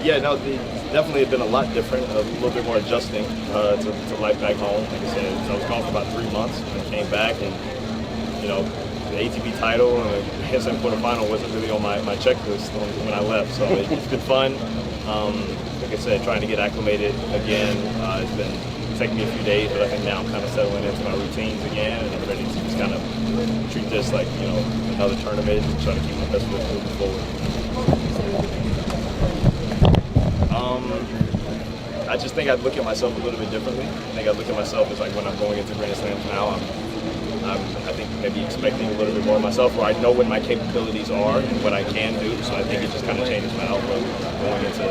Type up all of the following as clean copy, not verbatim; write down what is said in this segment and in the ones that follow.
Yeah, no, definitely been a lot different, a little bit more adjusting to life back home. Like I said, I was gone for about 3 months and came back, and the ATP title and the instant quarterfinal wasn't really on my checklist when I left. So it's been fun. Like I said, trying to get acclimated again. It's been taking me a few days, but I think now I'm kind of settling into my routines again, and I'm ready to just kind of treat this like another tournament and try to keep my best foot moving forward. I just think I'd look at myself a little bit differently. I think I look at myself as like when I'm going into Grand Slams now, I think maybe expecting a little bit more of myself, where I know what my capabilities are and what I can do. So I think it just kind of changes my outlook going into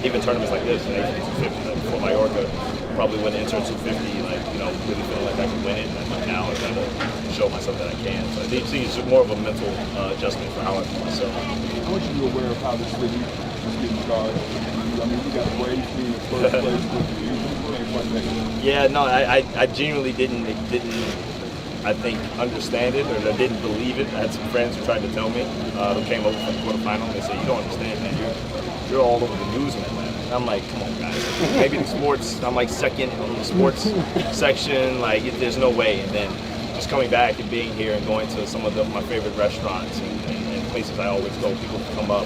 even tournaments like this, 250, like before Mallorca. Probably wouldn't enter 250, really feeling like I can win it. And I think now I kind of show myself that I can. So I think it's more of a mental adjustment for how I feel myself. How much are you aware of how the city is getting started? I mean, you got Brave being first place with you. Yeah, no, I genuinely didn't, I think, understand it, or I didn't believe it. I had some friends who tried to tell me, who came over from the quarterfinal, and they said, "You don't understand, man. You're all over the news in Atlanta." And I'm like, come on, guys. Maybe the sports, I'm like second on the sports section. Like, there's no way. And then just coming back and being here and going to some of my favorite restaurants and places I always go, people come up,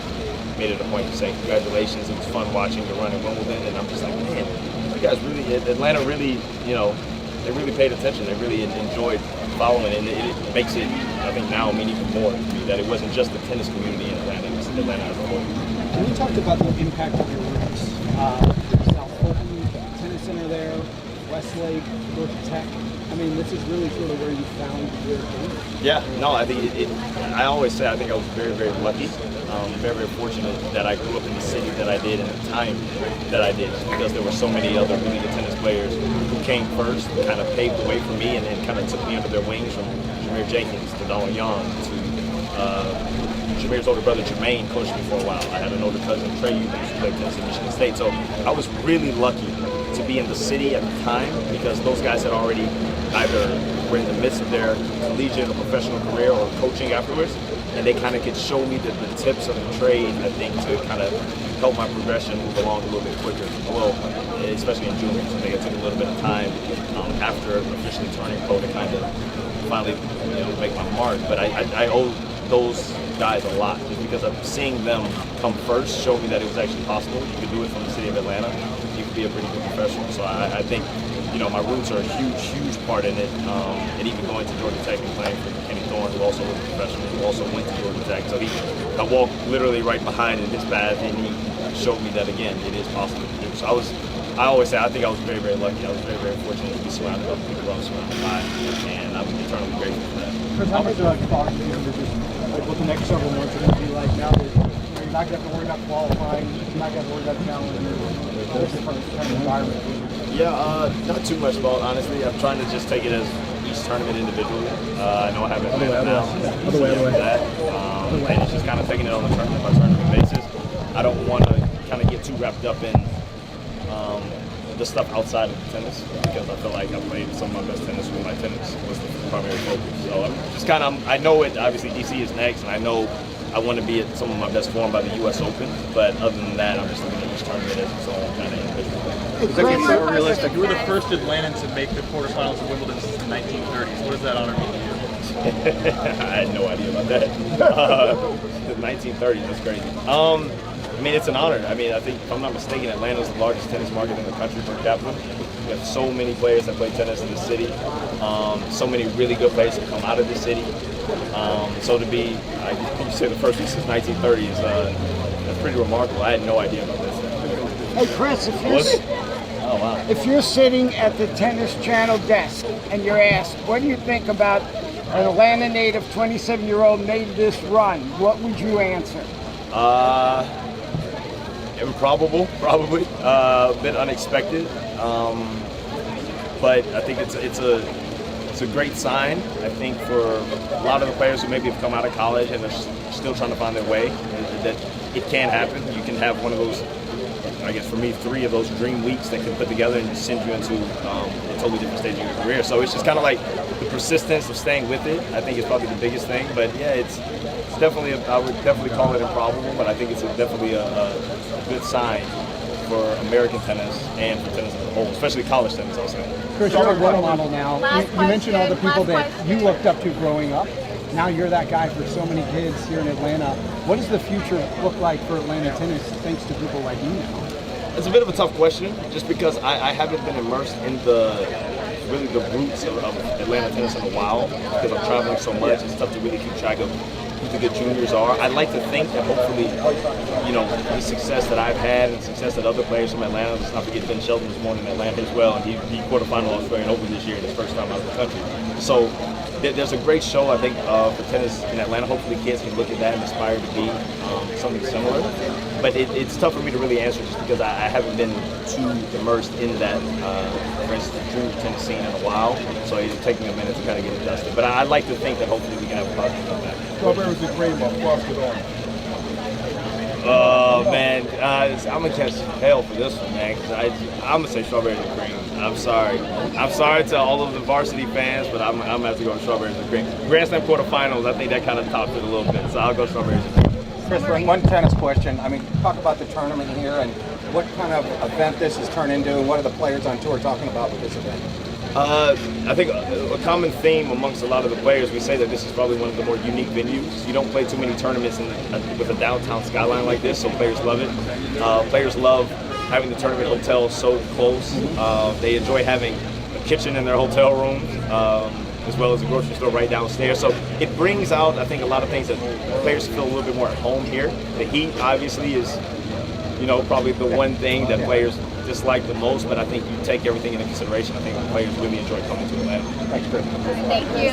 made it a point to say congratulations. It was fun watching the run in Wimbledon, and I'm just like, man, you guys really, Atlanta really, they really paid attention. They really enjoyed following, and it makes it, I think, now mean even more to me that it wasn't just the tennis community in Atlanta, it was Atlanta as a whole. Can you talk about the impact of your roots? South Fulton, Tennis Center there, Westlake, Georgia Tech. I mean, this is really sort of where you found your game. Yeah, no, I think I always say I think I was very, very lucky, very, very fortunate that I grew up in the city that I did and the time that I did, because there were so many other really good tennis players who came first and kind of paved the way for me and then kind of took me under their wings, from Jameer Jenkins to Donald Young to Jameer's older brother Jermaine coached me for a while. I had an older cousin, Trey Eubanks, who played tennis at Michigan State. So I was really lucky to be in the city at the time, because those guys had already either were in the midst of their collegiate or professional career or coaching afterwards, and they kind of could show me the tips of the trade, I think, to kind of help my progression move along a little bit quicker. Well, especially in juniors. I think it took a little bit of time after officially turning pro to kind of finally make my mark. But I owe those guys a lot, just because of seeing them come first showed me that it was actually possible. You could do it from the city of Atlanta. You could be a pretty good professional. So I think my roots are a huge, huge part in it. And even going to Georgia Tech and playing for Kenny Thorne, who also was a professional, who also went to Georgia Tech. So I walked literally right behind in his path, and he showed me that, again, it is possible to do. So I always say, I think I was very, very lucky. I was very, very fortunate to be surrounded by the people I was surrounded by, and I'm eternally grateful for that. Chris, how much thought you into just what the next several months are going to be like now that you're not going to have to worry about qualifying, you're not going to have to worry about challenges, a different kind of environment? Yeah, not too much thought, honestly. I'm trying to just take it as each tournament individually. I know I haven't played it now. And it's just kind of taking it on a tournament by tournament basis. I don't want to kind of get too wrapped up in the stuff outside of tennis, because I feel like I played some of my best tennis when my tennis was the primary focus. So I'm just kind of, I know it, obviously DC is next, and I know I want to be at some of my best form by the US Open, but other than that, I'm just looking at each tournament as its own kind of individual thing. It's like it's more realistic. You were the first Atlantan to make the quarterfinals of Wimbledon since the 1930s. What does that honor mean to you? I had no idea about that. The 1930s, that's crazy. I mean, it's an honor. I mean, I think, if I'm not mistaken, Atlanta is the largest tennis market in the country per capita. We have so many players that play tennis in the city. So many really good players that come out of the city. So to be, you say the first one since 1930 is that's pretty remarkable. I had no idea about this. Hey Chris, if you're sitting at the Tennis Channel desk and you're asked, what do you think about an Atlanta native 27-year-old made this run, what would you answer? Improbable, probably. A bit unexpected. But I think it's a great sign, I think, for a lot of the players who maybe have come out of college and are still trying to find their way, that it can happen. You can have one of those, I guess for me, 3 of those dream weeks that can put together and send you into a totally different stage of your career. So it's just kind of like the persistence of staying with it, I think, is probably the biggest thing. But yeah, it's definitely I would definitely call it improbable, but I think it's definitely a good sign for American tennis and for tennis as a whole, especially college tennis, I'll say. Chris, you're a role model now. Last You mentioned all the people question, that you last looked up to growing up. Now you're that guy for so many kids here in Atlanta. What does the future look like for Atlanta tennis thanks to people like you now? It's a bit of a tough question, just because I haven't been immersed in the roots of Atlanta tennis in a while, because I'm traveling so much. It's tough to really keep track of who the good juniors are. I'd like to think that hopefully, the success that I've had and the success that other players from Atlanta, let's not forget Ben Shelton was born in Atlanta as well, and he quarterfinal Australian Open this year, his first time out of the country. So there's a great show, I think, for tennis in Atlanta. Hopefully kids can look at that and aspire to be something similar. But it's tough for me to really answer, just because I haven't been too immersed in that, for instance, junior tennis scene in a while. So it'll take me a minute to kind of get adjusted. But I'd like to think that hopefully we can have a positive comeback. Strawberries and cream or frosted orange? Oh man, I'm gonna catch hell for this one, man. I'm gonna say strawberries and cream. I'm sorry. I'm sorry to all of the varsity fans, but I'm gonna have to go with strawberries and cream. Grand Slam quarterfinals, I think that kind of topped it a little bit, so I'll go strawberries and cream. Chris, one tennis question. I mean, talk about the tournament here and what kind of event this has turned into, and what are the players on tour talking about with this event? I think a common theme amongst a lot of the players, we say that this is probably one of the more unique venues. You don't play too many tournaments with a downtown skyline like this, so players love it. Players love having the tournament hotel so close. They enjoy having a kitchen in their hotel rooms, as well as a grocery store right downstairs. So it brings out, I think, a lot of things that players feel a little bit more at home here. The heat, obviously, is probably the one thing that players dislike the most, but I think you take everything into consideration. I think the players really enjoy coming to Atlanta. Thanks, Chris. Thank you.